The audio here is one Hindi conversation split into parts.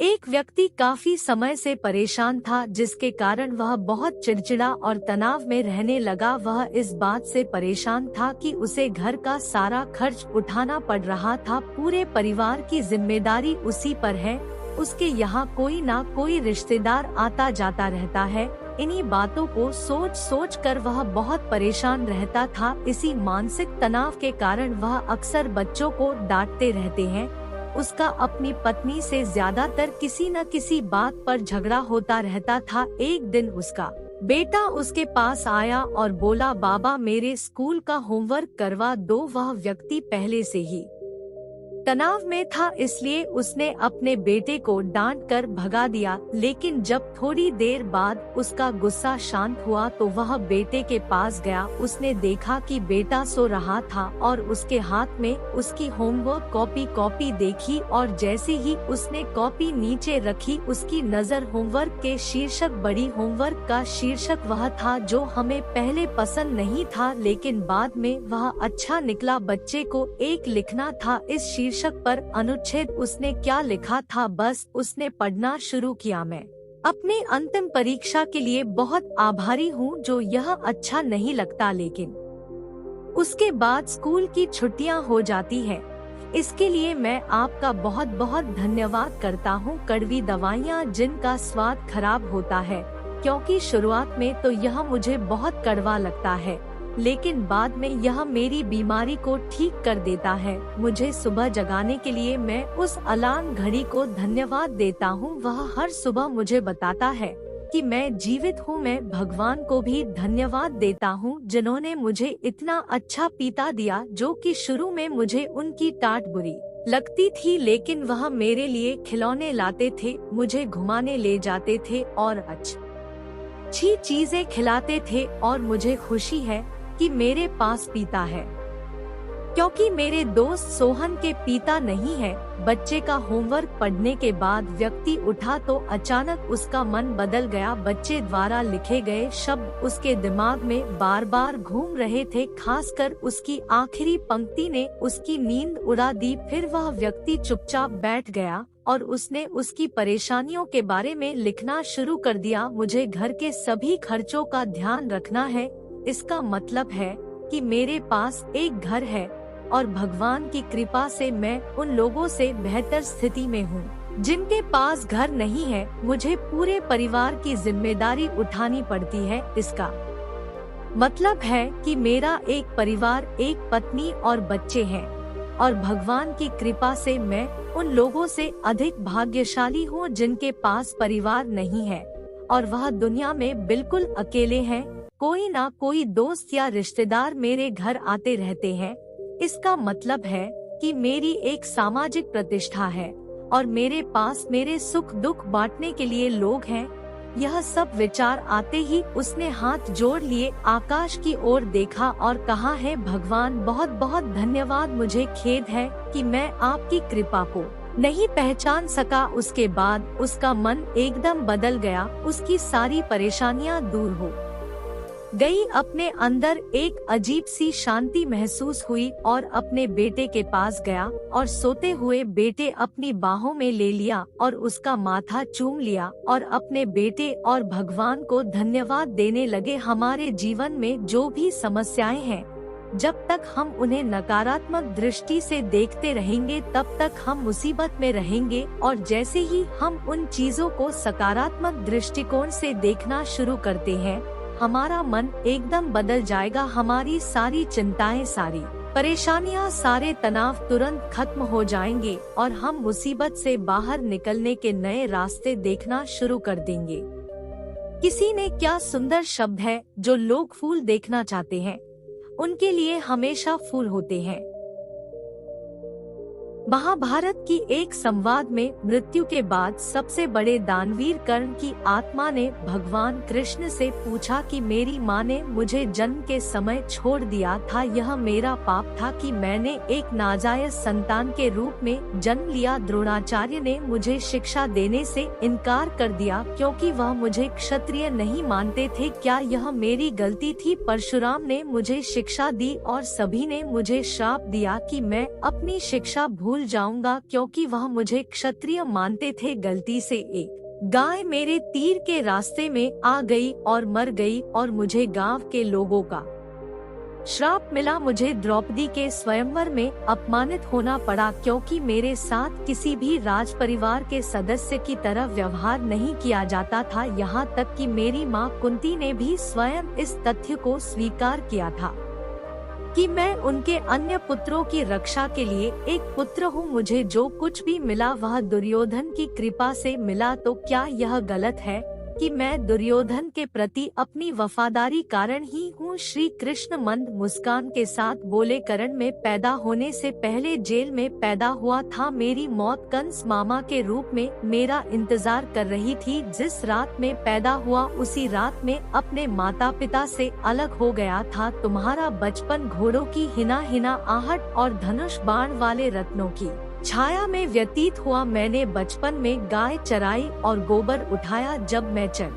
एक व्यक्ति काफी समय से परेशान था, जिसके कारण वह बहुत चिड़चिड़ा और तनाव में रहने लगा। वह इस बात से परेशान था कि उसे घर का सारा खर्च उठाना पड़ रहा था। पूरे परिवार की जिम्मेदारी उसी पर है। उसके यहाँ कोई ना कोई रिश्तेदार आता जाता रहता है। इन्हीं बातों को सोच सोच कर वह बहुत परेशान रहता था। इसी मानसिक तनाव के कारण वह अक्सर बच्चों को डांटते रहते हैं। उसका अपनी पत्नी से ज्यादातर किसी न किसी बात पर झगड़ा होता रहता था। एक दिन उसका बेटा उसके पास आया और बोला, बाबा मेरे स्कूल का होमवर्क करवा दो। वह व्यक्ति पहले से ही तनाव में था, इसलिए उसने अपने बेटे को डांट कर भगा दिया। लेकिन जब थोड़ी देर बाद उसका गुस्सा शांत हुआ तो वह बेटे के पास गया। उसने देखा कि बेटा सो रहा था और उसके हाथ में उसकी होमवर्क कॉपी देखी और जैसे ही उसने कॉपी नीचे रखी, उसकी नजर होमवर्क के शीर्षक बड़ी होमवर्क का शीर्षक वह था जो हमें पहले पसंद नहीं था, लेकिन बाद में वह अच्छा निकला। बच्चे को एक लिखना था। इस शीर्षक पर अनुच्छेद उसने क्या लिखा था, बस उसने पढ़ना शुरू किया। मैं अपनी अंतिम परीक्षा के लिए बहुत आभारी हूँ जो यह अच्छा नहीं लगता, लेकिन उसके बाद स्कूल की छुट्टियाँ हो जाती है। इसके लिए मैं आपका बहुत बहुत धन्यवाद करता हूँ। कड़वी दवाइयाँ जिनका स्वाद खराब होता है, क्योंकि शुरुआत में तो यह मुझे बहुत कड़वा लगता है, लेकिन बाद में यह मेरी बीमारी को ठीक कर देता है। मुझे सुबह जगाने के लिए मैं उस अलार्म घड़ी को धन्यवाद देता हूँ। वह हर सुबह मुझे बताता है कि मैं जीवित हूँ। मैं भगवान को भी धन्यवाद देता हूँ जिन्होंने मुझे इतना अच्छा पिता दिया, जो कि शुरू में मुझे उनकी डांट बुरी लगती थी, लेकिन वह मेरे लिए खिलौने लाते थे, मुझे घुमाने ले जाते थे और अच्छी चीजें खिलाते थे। और मुझे खुशी है कि मेरे पास पिता है, क्योंकि मेरे दोस्त सोहन के पिता नहीं है। बच्चे का होमवर्क पढ़ने के बाद व्यक्ति उठा तो अचानक उसका मन बदल गया। बच्चे द्वारा लिखे गए शब्द उसके दिमाग में बार बार घूम रहे थे, खासकर उसकी आखिरी पंक्ति ने उसकी नींद उड़ा दी। फिर वह व्यक्ति चुपचाप बैठ गया और उसने उसकी परेशानियों के बारे में लिखना शुरू कर दिया। मुझे घर के सभी खर्चों का ध्यान रखना है। इसका मतलब है कि मेरे पास एक घर है और भगवान की कृपा से मैं उन लोगों से बेहतर स्थिति में हूँ जिनके पास घर नहीं है। मुझे पूरे परिवार की जिम्मेदारी उठानी पड़ती है। इसका मतलब है कि मेरा एक परिवार, एक पत्नी और बच्चे हैं, और भगवान की कृपा से मैं उन लोगों से अधिक भाग्यशाली हूँ जिनके पास परिवार नहीं है और वह दुनिया में बिल्कुल अकेले हैं। कोई ना कोई दोस्त या रिश्तेदार मेरे घर आते रहते हैं। इसका मतलब है कि मेरी एक सामाजिक प्रतिष्ठा है और मेरे पास मेरे सुख दुख बांटने के लिए लोग हैं। यह सब विचार आते ही उसने हाथ जोड़ लिए, आकाश की ओर देखा और कहा, है भगवान बहुत बहुत धन्यवाद। मुझे खेद है कि मैं आपकी कृपा को नहीं पहचान सका। उसके बाद उसका मन एकदम बदल गया। उसकी सारी परेशानियां दूर हो गई। अपने अंदर एक अजीब सी शांति महसूस हुई और अपने बेटे के पास गया और सोते हुए बेटे अपनी बाहों में ले लिया और उसका माथा चूम लिया और अपने बेटे और भगवान को धन्यवाद देने लगे। हमारे जीवन में जो भी समस्याएं हैं, जब तक हम उन्हें नकारात्मक दृष्टि से देखते रहेंगे तब तक हम मुसीबत में रहेंगे, और जैसे ही हम उन चीजों को सकारात्मक दृष्टिकोण से देखना शुरू करते हैं, हमारा मन एकदम बदल जाएगा। हमारी सारी चिंताएं, सारी परेशानियां, सारे तनाव तुरंत खत्म हो जाएंगे और हम मुसीबत से बाहर निकलने के नए रास्ते देखना शुरू कर देंगे। किसी ने क्या सुंदर शब्द है, जो लोग फूल देखना चाहते हैं उनके लिए हमेशा फूल होते हैं। महाभारत की एक संवाद में मृत्यु के बाद सबसे बड़े दानवीर कर्ण की आत्मा ने भगवान कृष्ण से पूछा कि मेरी माँ ने मुझे जन्म के समय छोड़ दिया था, यह मेरा पाप था कि मैंने एक नाजायज संतान के रूप में जन्म लिया। द्रोणाचार्य ने मुझे शिक्षा देने से इनकार कर दिया क्योंकि वह मुझे क्षत्रिय नहीं मानते थे। क्या यह मेरी गलती थी? परशुराम ने मुझे शिक्षा दी और सभी ने मुझे श्राप दिया कि मैं अपनी शिक्षा भूल भूल जाऊंगा, क्योंकि वह मुझे क्षत्रिय मानते थे। गलती से एक गाय मेरे तीर के रास्ते में आ गई और मर गई और मुझे गांव के लोगों का श्राप मिला। मुझे द्रौपदी के स्वयंवर में अपमानित होना पड़ा, क्योंकि मेरे साथ किसी भी राज परिवार के सदस्य की तरह व्यवहार नहीं किया जाता था। यहाँ तक कि मेरी माँ कुंती ने भी स्वयं इस तथ्य को स्वीकार किया था कि मैं उनके अन्य पुत्रों की रक्षा के लिए एक पुत्र हूँ। मुझे जो कुछ भी मिला वह दुर्योधन की कृपा से मिला। तो क्या यह गलत है कि मैं दुर्योधन के प्रति अपनी वफादारी कारण ही हूँ? श्री कृष्ण मंद मुस्कान के साथ बोले, करण में पैदा होने से पहले जेल में पैदा हुआ था। मेरी मौत कंस मामा के रूप में मेरा इंतजार कर रही थी। जिस रात में पैदा हुआ उसी रात में अपने माता पिता से अलग हो गया था। तुम्हारा बचपन घोड़ों की हिना हिना आहट और धनुष बाण वाले रत्नों की छाया में व्यतीत हुआ। मैंने बचपन में गाय चराई और गोबर उठाया। जब मैं चल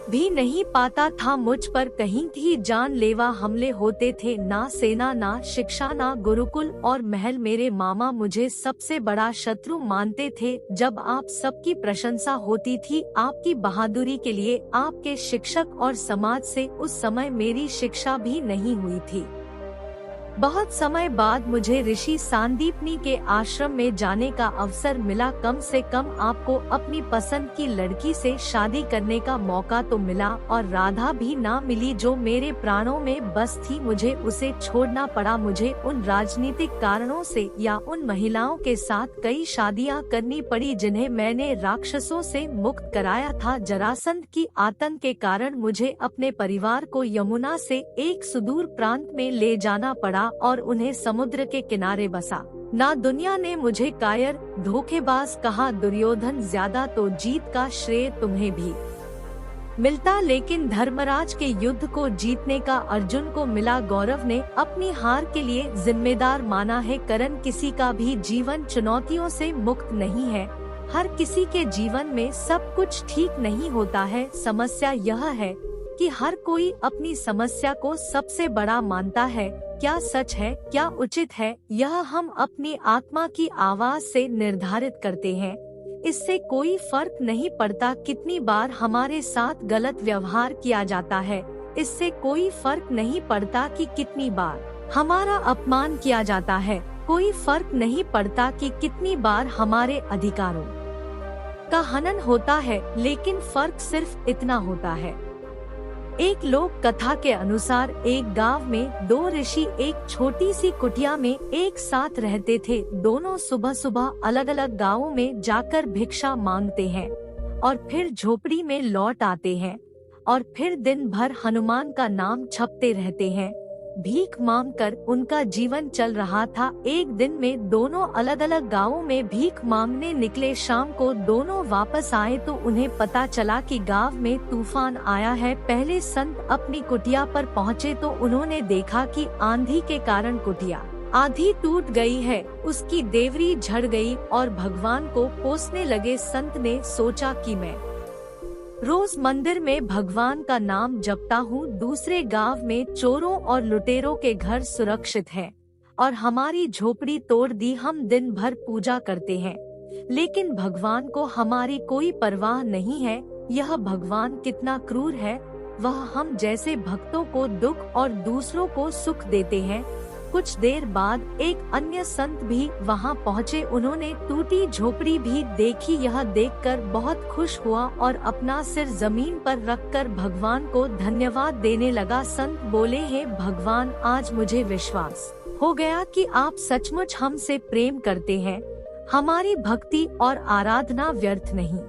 भी नहीं पाता था, मुझ पर कहीं भी जानलेवा हमले होते थे। ना सेना, ना शिक्षा, ना गुरुकुल और महल। मेरे मामा मुझे सबसे बड़ा शत्रु मानते थे। जब आप सबकी प्रशंसा होती थी आपकी बहादुरी के लिए, आपके शिक्षक और समाज से, उस समय मेरी शिक्षा भी नहीं हुई थी। बहुत समय बाद मुझे ऋषि सांदीपनी के आश्रम में जाने का अवसर मिला। कम से कम आपको अपनी पसंद की लड़की से शादी करने का मौका तो मिला, और राधा भी ना मिली जो मेरे प्राणों में बस थी। मुझे उसे छोड़ना पड़ा। मुझे उन राजनीतिक कारणों से या उन महिलाओं के साथ कई शादियां करनी पड़ी जिन्हें मैंने राक्षसों से मुक्त कराया था। जरासंध की आतंक के कारण मुझे अपने परिवार को यमुना से एक सुदूर प्रांत में ले जाना पड़ा और उन्हें समुद्र के किनारे बसा। ना दुनिया ने मुझे कायर, धोखेबाज कहा। दुर्योधन ज्यादा तो जीत का श्रेय तुम्हें भी मिलता, लेकिन धर्मराज के युद्ध को जीतने का अर्जुन को मिला। गौरव ने अपनी हार के लिए जिम्मेदार माना है। करण, किसी का भी जीवन चुनौतियों से मुक्त नहीं है। हर किसी के जीवन में सब कुछ ठीक नहीं होता है। समस्या यह है कि हर कोई अपनी समस्या को सबसे बड़ा मानता है। क्या सच है, क्या उचित है, यह हम अपनी आत्मा की आवाज से निर्धारित करते हैं। इससे कोई फर्क नहीं पड़ता कितनी बार हमारे साथ गलत व्यवहार किया जाता है। इससे कोई फर्क नहीं पड़ता कि कितनी बार हमारा अपमान किया जाता है। कोई फर्क नहीं पड़ता कि कितनी बार हमारे अधिकारों का हनन होता है। लेकिन फर्क सिर्फ इतना होता है। एक लोक कथा के अनुसार एक गांव में दो ऋषि एक छोटी सी कुटिया में एक साथ रहते थे। दोनों सुबह सुबह अलग अलग गांवों में जाकर भिक्षा मांगते हैं और फिर झोपड़ी में लौट आते हैं और फिर दिन भर हनुमान का नाम छपते रहते हैं। भीख मांगकर उनका जीवन चल रहा था। एक दिन में दोनों अलग अलग गांवों में भीख मांगने निकले। शाम को दोनों वापस आए तो उन्हें पता चला कि गांव में तूफान आया है। पहले संत अपनी कुटिया पर पहुँचे तो उन्होंने देखा कि आंधी के कारण कुटिया आधी टूट गई है, उसकी देवरी झड़ गई और भगवान को कोसने लगे। संत ने सोचा कि मैं रोज मंदिर में भगवान का नाम जपता हूँ, दूसरे गांव में चोरों और लुटेरों के घर सुरक्षित हैं और हमारी झोपड़ी तोड़ दी। हम दिन भर पूजा करते हैं लेकिन भगवान को हमारी कोई परवाह नहीं है। यह भगवान कितना क्रूर है। वह हम जैसे भक्तों को दुख और दूसरों को सुख देते हैं। कुछ देर बाद एक अन्य संत भी वहां पहुंचे। उन्होंने टूटी झोपड़ी भी देखी। यह देखकर बहुत खुश हुआ और अपना सिर जमीन पर रखकर भगवान को धन्यवाद देने लगा। संत बोले, हे भगवान, आज मुझे विश्वास हो गया कि आप सचमुच हमसे प्रेम करते हैं। हमारी भक्ति और आराधना व्यर्थ नहीं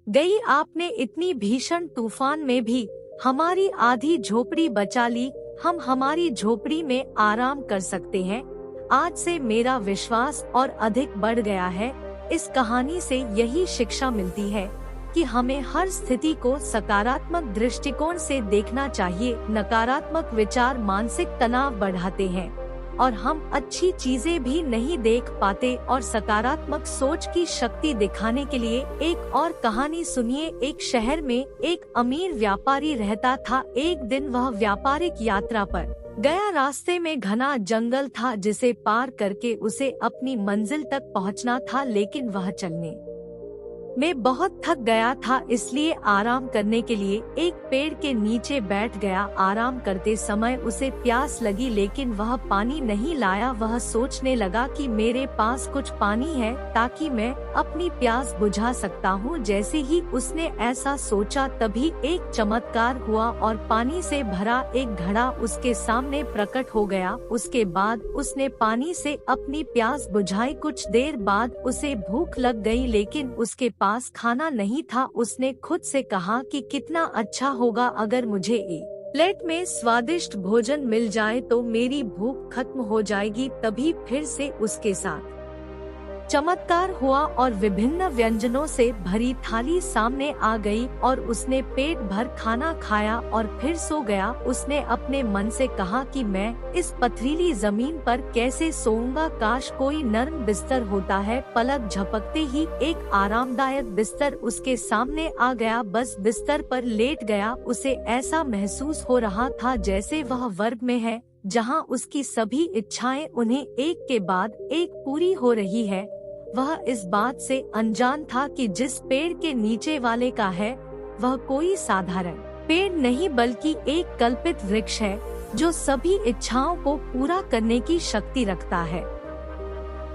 गई। आपने इतनी भीषण तूफान में भी हमारी आधी झोपड़ी बचा ली। हम हमारी झोपड़ी में आराम कर सकते हैं। आज से मेरा विश्वास और अधिक बढ़ गया है। इस कहानी से यही शिक्षा मिलती है कि हमें हर स्थिति को सकारात्मक दृष्टिकोण से देखना चाहिए। नकारात्मक विचार मानसिक तनाव बढ़ाते हैं और हम अच्छी चीजें भी नहीं देख पाते। और सकारात्मक सोच की शक्ति दिखाने के लिए एक और कहानी सुनिए। एक शहर में एक अमीर व्यापारी रहता था। एक दिन वह व्यापारिक यात्रा पर गया। रास्ते में घना जंगल था जिसे पार करके उसे अपनी मंजिल तक पहुंचना था, लेकिन वह चलने में बहुत थक गया था, इसलिए आराम करने के लिए एक पेड़ के नीचे बैठ गया। आराम करते समय उसे प्यास लगी, लेकिन वह पानी नहीं लाया। वह सोचने लगा कि मेरे पास कुछ पानी है ताकि मैं अपनी प्यास बुझा सकता हूँ। जैसे ही उसने ऐसा सोचा तभी एक चमत्कार हुआ और पानी से भरा एक घड़ा उसके सामने प्रकट हो गया। उसके बाद उसने पानी से अपनी प्यास बुझाई। कुछ देर बाद उसे भूख लग गई, लेकिन उसके पास खाना नहीं था। उसने खुद से कहा कि कितना अच्छा होगा अगर मुझे एक प्लेट में स्वादिष्ट भोजन मिल जाए तो मेरी भूख खत्म हो जाएगी। तभी फिर से उसके साथ चमत्कार हुआ और विभिन्न व्यंजनों से भरी थाली सामने आ गई और उसने पेट भर खाना खाया और फिर सो गया। उसने अपने मन से कहा कि मैं इस पथरीली जमीन पर कैसे सोऊंगा, काश कोई नर्म बिस्तर होता है। पलक झपकते ही एक आरामदायक बिस्तर उसके सामने आ गया। बस बिस्तर पर लेट गया। उसे ऐसा महसूस हो रहा था जैसे वह स्वर्ग में है, जहां उसकी सभी इच्छाएं उन्हें एक के बाद एक पूरी हो रही है। वह इस बात से अनजान था कि जिस पेड़ के नीचे वाले का है वह कोई साधारण पेड़ नहीं बल्कि एक कल्पित वृक्ष है जो सभी इच्छाओं को पूरा करने की शक्ति रखता है।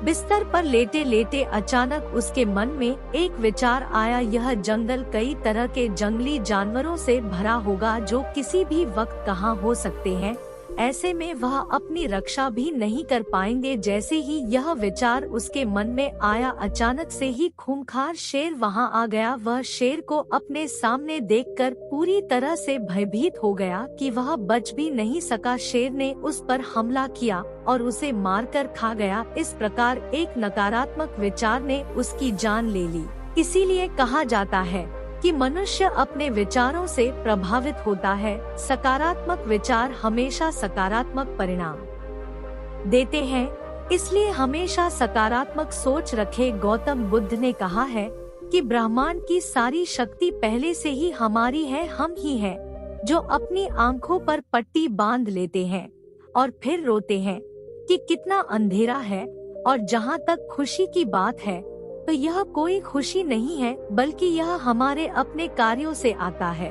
बिस्तर पर लेटे लेटे अचानक उसके मन में एक विचार आया, यह जंगल कई तरह के जंगली जानवरों से भरा होगा जो किसी भी वक्त कहां हो सकते हैं। ऐसे में वह अपनी रक्षा भी नहीं कर पाएंगे। जैसे ही यह विचार उसके मन में आया, अचानक से ही खूंखार शेर वहां आ गया। वह शेर को अपने सामने देखकर पूरी तरह से भयभीत हो गया कि वह बच भी नहीं सका। शेर ने उस पर हमला किया और उसे मारकर खा गया। इस प्रकार एक नकारात्मक विचार ने उसकी जान ले ली। इसीलिए कहा जाता है कि मनुष्य अपने विचारों से प्रभावित होता है। सकारात्मक विचार हमेशा सकारात्मक परिणाम देते हैं, इसलिए हमेशा सकारात्मक सोच रखें। गौतम बुद्ध ने कहा है कि ब्रह्मांड की सारी शक्ति पहले से ही हमारी है। हम ही हैं जो अपनी आंखों पर पट्टी बांध लेते हैं और फिर रोते हैं कि कितना अंधेरा है। और जहाँ तक खुशी की बात है तो यह कोई खुशी नहीं है, बल्कि यह हमारे अपने कार्यों से आता है।